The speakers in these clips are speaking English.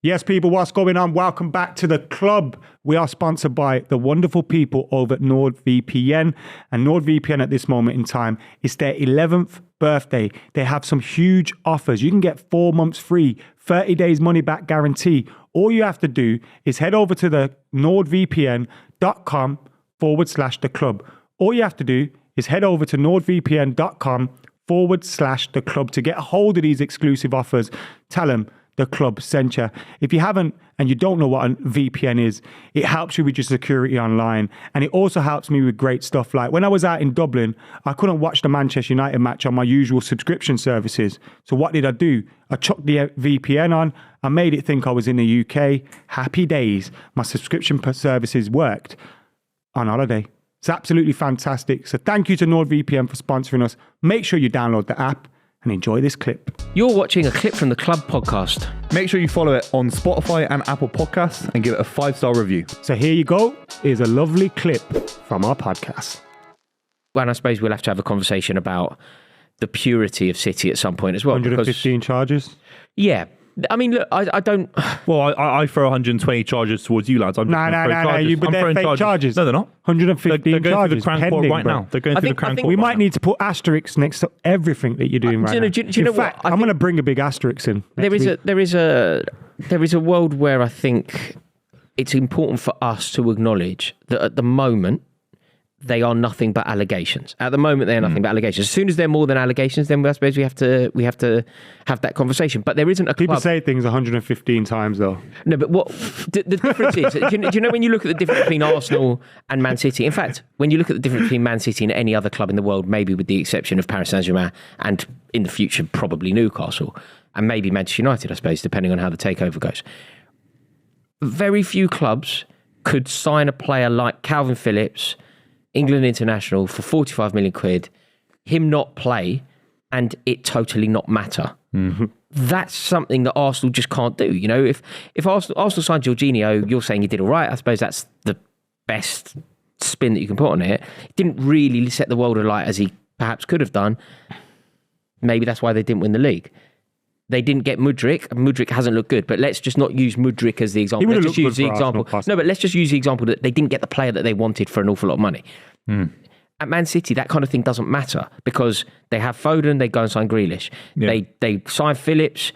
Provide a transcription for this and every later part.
Yes, people, what's going on? Welcome back to the club. We are sponsored by the wonderful people over at NordVPN. And NordVPN at this moment in time, it's their 11th birthday. They have some huge offers. You can get 4 months free, 30 days money back guarantee. All you have to do is head over to the nordvpn.com/the club. All you have to do is head over to nordvpn.com/the club to get a hold of these exclusive offers. Tell them the club sent you. If you haven't and you don't know what a VPN is, it helps you with your security online. And it also helps me with great stuff. Like when I was out in Dublin, I couldn't watch the Manchester United match on my usual subscription services. So what did I do? I chucked the VPN on. I made it think I was in the UK. Happy days. My subscription services worked on holiday. It's absolutely fantastic. So thank you to NordVPN for sponsoring us. Make sure you download the app and enjoy this clip. You're watching a clip from the Club podcast. Make sure you follow it on Spotify and Apple Podcasts and give it a 5-star review. So here you go. Here's a lovely clip from our podcast. Well, and I suppose we'll have to have a conversation about the purity of City at some point as well. 115 charges? Yeah. I mean, look, I don't... Well, I throw 120 charges towards you lads. No, but they're fake charges. No, they're not. 115 they're going charges. through the Crown Court right now. They're going through the Crown Court. We might need to put asterisks next to everything that you're doing right now. In fact, I'm going to bring a big asterisk in. There is a world where I think it's important for us to acknowledge that at the moment, they are nothing but allegations. At the moment, they are nothing but allegations. As soon as they're more than allegations, then I suppose we have to have that conversation. But there isn't a club. People say things 115 times, though. No, but what the difference is, do you know when you look at the difference between Arsenal and Man City? In fact, when you look at the difference between Man City and any other club in the world, maybe with the exception of Paris Saint-Germain and in the future probably Newcastle and maybe Manchester United, I suppose, depending on how the takeover goes. Very few clubs could sign a player like Calvin Phillips, England international, for 45 million quid, him not play, and it totally not matter. Mm-hmm. That's something that Arsenal just can't do. You know, if Arsenal signed Jorginho, you're saying he did all right. I suppose that's the best spin that you can put on it. It didn't really set the world alight as he perhaps could have done. Maybe that's why they didn't win the league. They didn't get Mudryk. Mudryk hasn't looked good, but let's just not use Mudryk as the example. Let's just use the example. No, but let's just use the example that they didn't get the player that they wanted for an awful lot of money. Mm. At Man City, that kind of thing doesn't matter because they have Foden, they go and sign Grealish. Yeah. They sign Phillips.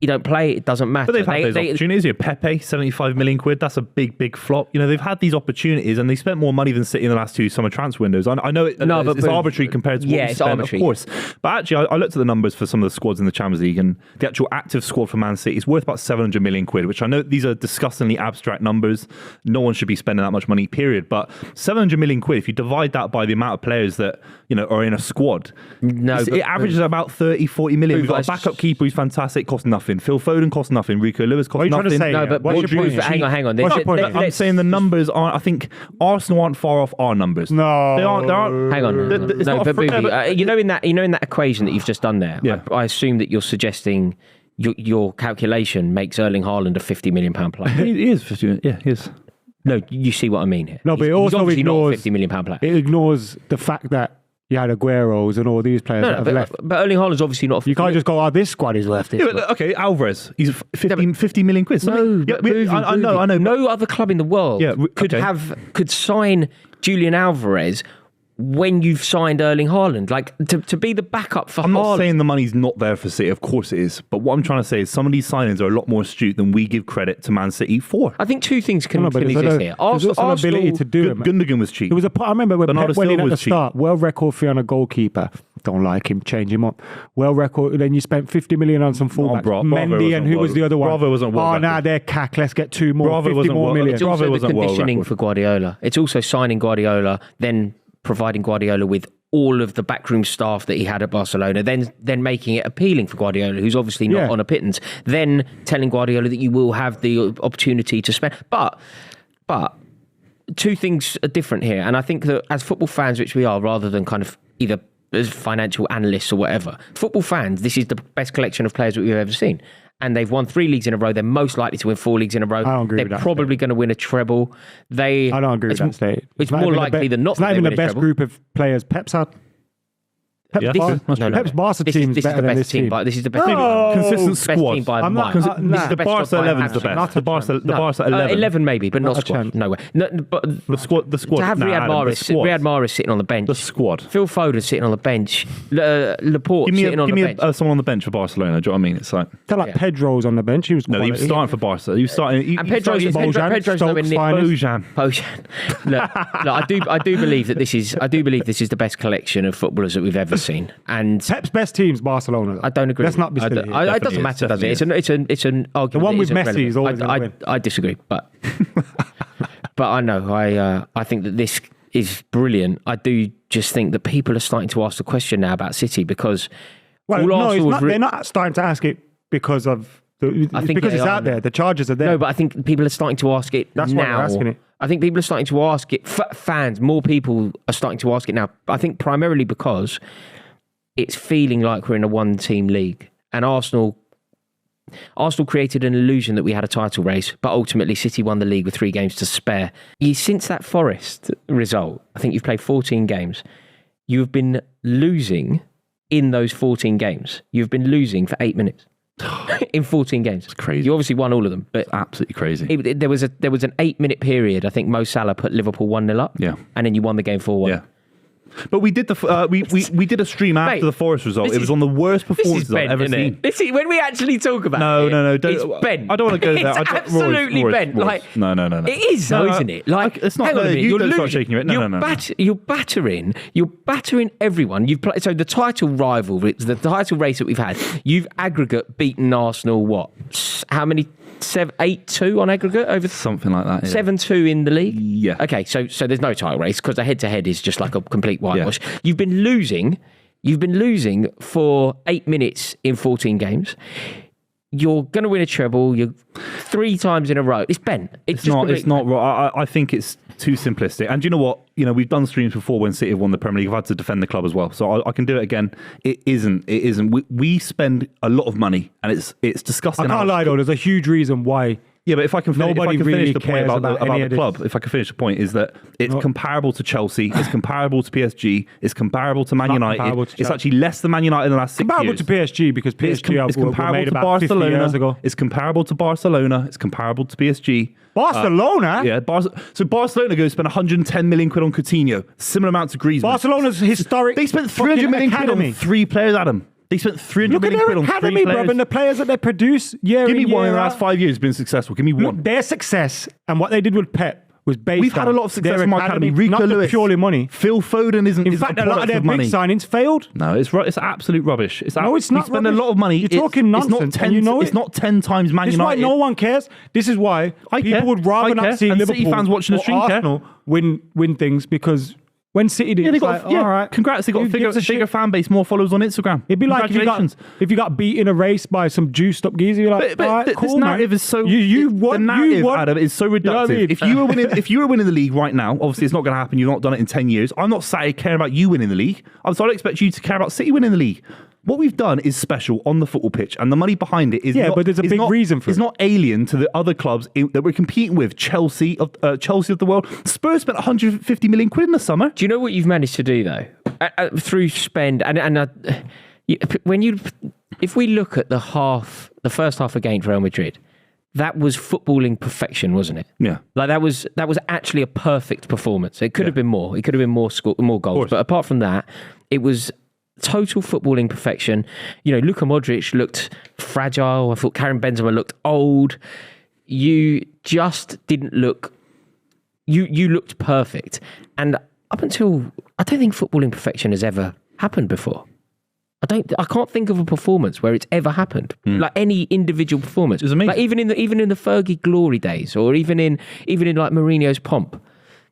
You don't play, it doesn't matter. But they've had those opportunities. Here, Pepe, 75 million quid. That's a big flop. You know, they've had these opportunities and they spent more money than City in the last two summer transfer windows. I know it's arbitrary compared to what we spent, of course. But actually, I looked at the numbers for some of the squads in the Champions League and the actual active squad for Man City is worth about 700 million quid, which I know these are disgustingly abstract numbers. No one should be spending that much money, period. But 700 million quid, if you divide that by the amount of players that, you know, are in a squad, it averages about 30, 40 million. We've got a backup keeper who's fantastic, costs nothing. Phil Foden costs nothing. Rico Lewis costs nothing. No, but what's your point? Hang on. I'm saying the numbers aren't. I think Arsenal aren't far off our numbers. No, they aren't. Hang on. But Buvey, you know in that equation that you've just done there. Yeah. I assume that you're suggesting your calculation makes Erling Haaland a £50 million player. He is 50. Yeah, he is. No, you see what I mean here. No, but it also ignores not a £50 million player. It ignores the fact that you had Aguero's and all these players that have left. But Erling Haaland's obviously not... You can't just go, this squad is left. Okay, Alvarez, he's 50 million quid. I know. No other club in the world could sign Julian Alvarez when you've signed Erling Haaland. Like, to be the backup for Haaland. I'm not saying the money's not there for City. Of course it is. But what I'm trying to say is some of these signings are a lot more astute than we give credit to Man City for. I think two things can exist here. Arsenal ability to do it. Gundogan was cheap. I remember when Pep went in at the start, world record fee on a goalkeeper. Don't like him, change him up. World record, then you spent 50 million on some fullbacks. Mendy and who was the other one? Bravo wasn't world record. Now they're cack, let's get two more, 50 more million. It's also the conditioning for Guardiola. It's also signing Guardiola, then providing Guardiola with all of the backroom staff that he had at Barcelona, then making it appealing for Guardiola, who's obviously not on a pittance, then telling Guardiola that you will have the opportunity to spend. But two things are different here, and I think that as football fans, which we are, rather than kind of either as financial analysts or whatever, football fans, this is the best collection of players that we've ever seen. And they've won 3 leagues in a row. They're most likely to win 4 leagues in a row. I don't agree with that. They're probably going to win a treble. I don't agree with that state. It's more likely than not. It's not even the best group of players Pep's had. Pep's Barca team is better than this team. This is the best team. Consistent squad. Team by the Barca 11 is the best. The Barca 11. 11 maybe, but not squad. No way. But the squad. To have Riyad Mahrez sitting on the bench. The squad. Phil Foden sitting on the bench. Laporte sitting on the bench. Give me someone on the bench for Barcelona. Do you know what I mean? It's like Pedro's on the bench. He was he was starting for Barca. He was starting. And Pedro's nowhere near Bojan. Look, I do believe that this is the best collection of footballers that we've ever seen. And Pep's best team's Barcelona. I don't agree. Let's not be silly. It doesn't matter, does it? It's an argument. The one with Messi is always going to win. I disagree, but I know I think that this is brilliant. I do just think that people are starting to ask the question now about City because they're not starting to ask it because of. Because it's out there. The charges are there. No, but I think people are starting to ask it now. That's why they're asking it. I think people are starting to ask it. Fans, more people are starting to ask it now. I think primarily because it's feeling like we're in a one-team league. And Arsenal created an illusion that we had a title race, but ultimately City won the league with 3 games to spare. Since that Forest result, I think you've played 14 games. You've been losing in those 14 games. You've been losing for 8 minutes. In 14 games. It's crazy. You obviously won all of them, but absolutely crazy. There was an 8-minute period. I think Mo Salah put Liverpool 1-0 up. Yeah, and then you won the game 4-1. Yeah. But we did we did a stream after the Forest result. It was on the worst performances I've ever seen. When we actually talk about no, it's bent. I don't want to go there. It's absolutely bent. Royce. No. It is, though, isn't it? Like, it's not. You don't start shaking your head. You're battering everyone. So the title rival, the title race that we've had, you've aggregate beaten Arsenal. What? How many? 8-2 on aggregate over something like that. Yeah. 7-2 in the league. Yeah. Okay, so there's no title race because the head-to-head is just like a complete whitewash. Yeah. You've been losing for 8 minutes in 14 games. You're going to win a treble. You're 3 times in a row. It's bent. It's not right. I think it's too simplistic. And do you know what? We've done streams before when City have won the Premier League. I've had to defend the club as well, so I can do it again. It isn't. We spend a lot of money, and it's disgusting. I can't lie though. There's a huge reason why. Yeah, but if I can finish the point about the club, is that it's comparable to Chelsea, it's comparable to PSG, it's comparable to Man United. It's actually less than Man United in the last 6 years. Comparable to PSG because PSG is comparable to Barcelona. It's comparable to Barcelona. It's comparable to PSG. Barcelona? So Barcelona go spend 110 million quid on Coutinho, similar amount to Griezmann. Barcelona's historic. They spent 300 million quid on 3 players, Adam. They spent 300 million quid on 3 players. Look at their academy, bro, and the players that they produce year Give me in, one year in the out. last 5 years has been successful. Give me one. Their success and what they did with Pep was based We've had a lot of success from our academy. Rico not Lewis, purely money. Phil Foden isn't. In fact, a lot of their big signings failed. No, it's absolute rubbish. It's not. We spend rubbish. A lot of money. You're talking nonsense. And you know it's not 10 times Man United. This is why no one cares. This is why people would rather not see Liverpool City fans watching the stream Arsenal win things because. When City did, all right. Congrats, they got a bigger fan base, more followers on Instagram. It'd be like if you got beat in a race by some juiced up geezer, you're like, all right, cool, this narrative is so the narrative, Adam, is so reductive. You know what I mean? If you were winning the league right now, obviously it's not going to happen. You've not done it in 10 years. I'm not sat here caring about you winning the league. So I don't expect you to care about City winning the league. What we've done is special on the football pitch, and the money behind it is but there's a big reason for it. It's not alien to the other clubs that we're competing with. Chelsea of the world. Spurs spent 150 million quid in the summer. Do you know what you've managed to do though? Through spend if we look at the first half against Real Madrid, that was footballing perfection, wasn't it? Yeah. Like that was actually a perfect performance. It could have been more. It could have been more goals. But apart from that, it was total footballing perfection. Luka Modric looked fragile. I thought Karim Benzema looked old. You just didn't look. You looked perfect. And up until I don't think footballing perfection has ever happened before. I can't think of a performance where it's ever happened. Like any individual performance. It was amazing. Like even in the Fergie glory days, or even in like Mourinho's pomp.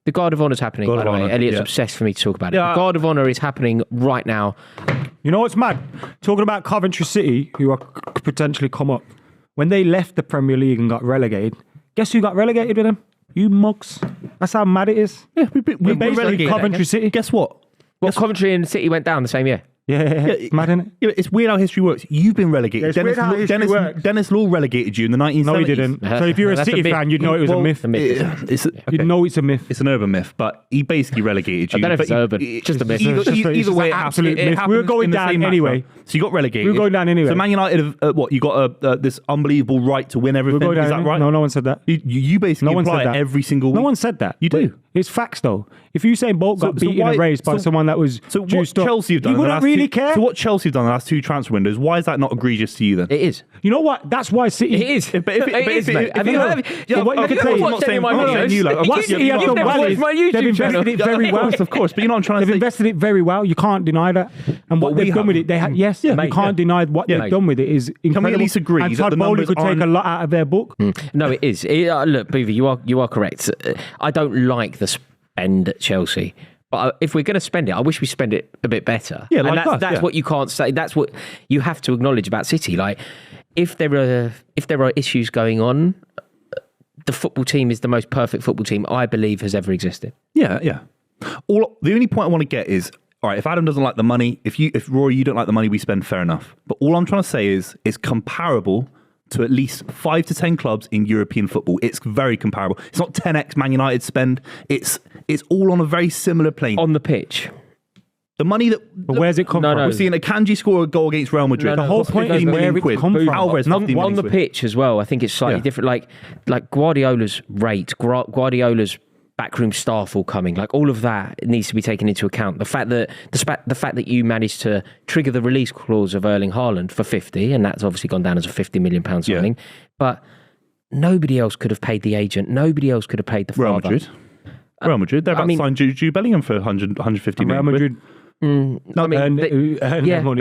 The Guard of Honour is happening, by the way. Elliot's obsessed for me to talk about it. The Guard of Honour is happening right now. You know what's mad? Talking about Coventry City, who could potentially come up. When they left the Premier League and got relegated, guess who got relegated with them? You mugs. That's how mad it is. Yeah, we've been relegated. Coventry City. Guess what? Coventry and City went down the same year. It's mad, isn't it? Yeah, it's weird how history works. You've been relegated. Yeah, it's weird how history works. Dennis Law relegated you in the 1970s. No, he didn't. So if you're a City fan, you'd know it was a myth. You'd know it's a myth. It's an urban myth, but he basically relegated you. I don't know if it's urban. Just a myth. Either way, absolute myth. We were going down anyway. So you got relegated. We were going down anyway. So Man United, you got this unbelievable right to win everything. Is that right? No one said that. You basically imply it every single week. No one said that. You do. It's facts, though. If Usain Bolt got beaten in a race by someone that was juiced up, Chelsea have done, you wouldn't really care. So what Chelsea have done in the last 2 transfer windows, why is that not egregious to you then? It is. You know what? That's why City... It is. But if it is, mate. What you can say... I'm not saying my videos. What City have done well is they've invested it very well. Of course, but you know what I'm trying to say. They've invested it very well. You can't deny that. And what they've done with it, yes, you can't deny what they've done with it is incredible. Can we at least agree and that the numbers could take a lot out of their book? No, it is. Look, Buvey, you are correct. I don't like the spend at Chelsea. But if we're going to spend it, I wish we spend it a bit better. Yeah, and that's what you can't say. That's what you have to acknowledge about City. Like, if there are issues going on, the football team is the most perfect football team I believe has ever existed. Yeah. The only point I want to get is, all right, if Adam doesn't like the money, if Rory, you don't like the money we spend, fair enough. But all I'm trying to say is it's comparable to at least 5 to 10 clubs in European football. It's very comparable. It's not 10x Man United spend. It's all on a very similar plane. On the pitch. The money that... But where's it come from? We're seeing Akanji score a goal against Real Madrid. The whole point is where it come from. Alvarez, on the pitch as well, I think it's slightly different. Like Guardiola's rate, Guardiola's backroom staff all coming, like all of that needs to be taken into account. The fact that you managed to trigger the release clause of Erling Haaland for 50, and that's obviously gone down as a £50 million signing, but nobody else could have paid the agent. Nobody else could have paid the father. Real Madrid. They're about to sign Jude Bellingham for 150 million. Real Madrid. But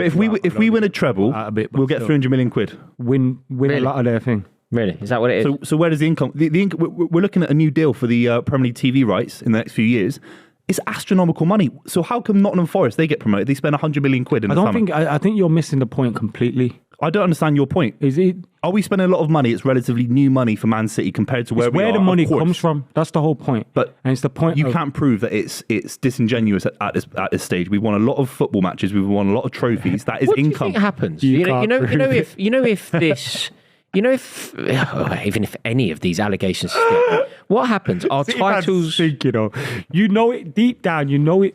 if we win a treble, we'll get 300 million quid. Win a lot of their thing. Really? Is that what it is? So where does the income... we're looking at a new deal for the Premier League TV rights in the next few years. It's astronomical money. So how come Nottingham Forest, they get promoted? They spend 100 million quid in the summer. I think you're missing the point completely. I don't understand your point. Is it? Are we spending a lot of money? It's relatively new money for Man City compared to where we are. Where the money comes from. That's the whole point. But and it's the point. You can't prove that it's disingenuous at this stage. We've won a lot of football matches. We've won a lot of trophies. That is what income. What do you think happens? Even if any of these allegations stick, what happens? Our titles... You know it deep down. You know it.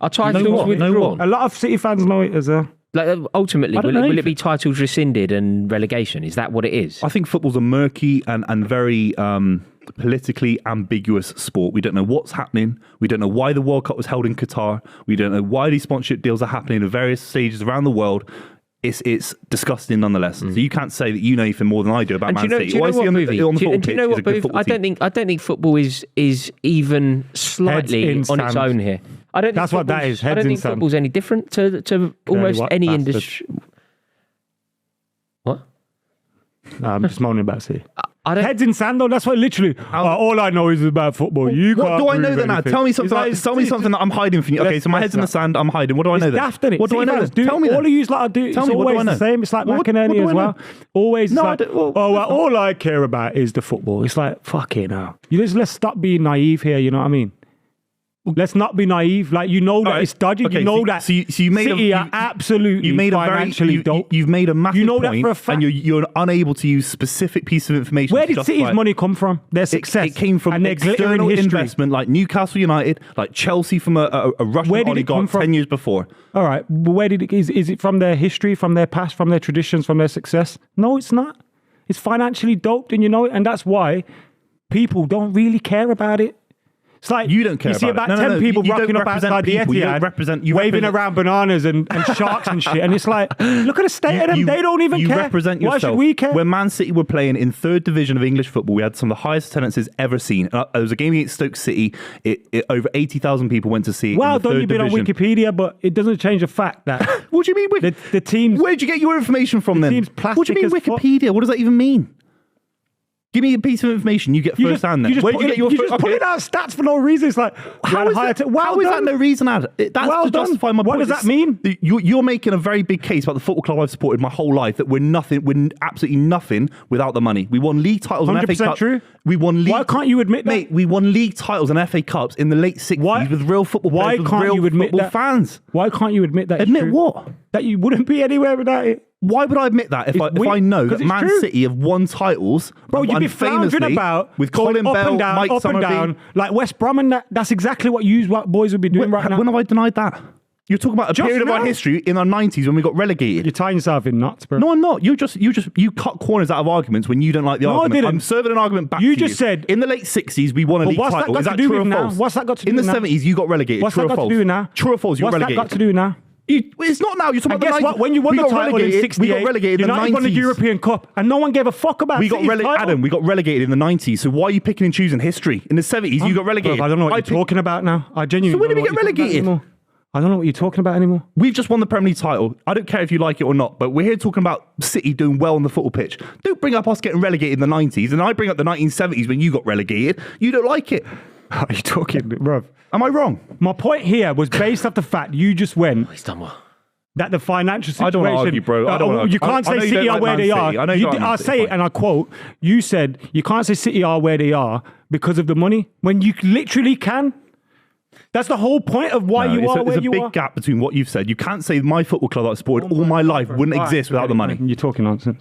Our titles withdrawn. A lot of City fans know it as a... Like, ultimately, will it be titles rescinded and relegation? Is that what it is? I think football's a murky and very politically ambiguous sport. We don't know what's happening. We don't know why the World Cup was held in Qatar. We don't know why these sponsorship deals are happening at various stages around the world. It's disgusting nonetheless. So you can't say that you know anything more than I do about Man City. Do you know what, Booth? I don't think football is even slightly on its own here. That's what that is. I don't think football's any different to almost any industry. What? No, I'm just moaning about City. Heads in sand, though. That's what literally. All I know is about football. What do I know then? Tell me something. Tell me something that I'm hiding from you. Okay, so my head's in the sand. I'm hiding. What do I know then? What do I know? Tell me. All of you like do. It's always the same. It's like McInerney as well. Always. No. All I care about is the football. It's like fucking hell. Let's stop being naive here. You know what I mean? Let's not be naive. Like, you know that it's dodgy. Okay, you know that City are absolutely financially dope. You've made a massive point, that for a fact. And you're unable to use specific piece of information. Where did City's money come from? Their success. It came from external investment, like Newcastle United, like Chelsea from a Russian oligarch 10 years before. All right, where did it? Is it from their history, from their past, from their traditions, from their success? No, it's not. It's financially doped, and you know it, and that's why people don't really care about it. It's like you don't care. You see about 10 people rocking up outside the Etihad, waving around bananas and sharks and shit, and it's like, look at the state of them. They don't even care. You represent yourself. Why should we care? When Man City were playing in 3rd division of English football, we had some of the highest attendances ever seen. There was a game against Stoke City. Over 80,000 people went to see it. Well done, you've been on Wikipedia, but it doesn't change the fact that. What do you mean? The teams. Where'd you get your information from then? Team's plastic. What do you mean Wikipedia? What does that even mean? Give me a piece of information you get first hand. Where do you get your pulling out stats for no reason. It's like, how is that no reason, Ad? That's to justify my point. What does that mean? You're making a very big case about the football club I've supported my whole life that we're absolutely nothing without the money. We won league titles and FA Cups. True. We won league. Why can't you admit that? Mate, we won league titles and FA Cups in the late 60s with real football players, with real football fans. Why can't you admit that? Admit what? That you wouldn't be anywhere without it. Why would I admit that if I know that Man City have won titles? Bro, you'd be floundering about with Colin Bell, Mike Summerby, like West Brom and that. That's exactly what boys would be doing right now. When have I denied that? You're talking about a period of our history in our 90s when we got relegated. You're tying yourself in knots, bro. No, I'm not. You cut corners out of arguments when you don't like the argument. I didn't. I'm serving an argument back to you. You just said in the late 60s we won a league title. Is that true or false? What's that got to do with now? In the 70s you got relegated. What's that got to do with now? True or false? You got relegated. What's that got to do now? It's not now. You're talking about the 90s. When you won the title in 68, we got relegated in the 90s. United won the European Cup, and no one gave a fuck about we got Adam, we got relegated in the 90s. So why are you picking and choosing history? In the 70s, you got relegated. Bro, I don't know what you're talking about now. I genuinely. So when did we get relegated? I don't know what you're talking about anymore. We've just won the Premier League title. I don't care if you like it or not, but we're here talking about City doing well on the football pitch. Don't bring up us getting relegated in the 90s, and I bring up the 1970s when you got relegated. You don't like it. Are you talking, bro? Am I wrong? My point here was based off the fact you just went. He's done well. That the financial situation. I don't want to argue, bro. I don't want to argue. You can't say City are where they are. I'll say it, and I quote, you said, you can't say City are where they are because of the money, when you literally can. That's the whole point of why you are where you are. There's a big gap between what you've said. You can't say my football club that I've supported all my life wouldn't exist without the money. You're talking nonsense.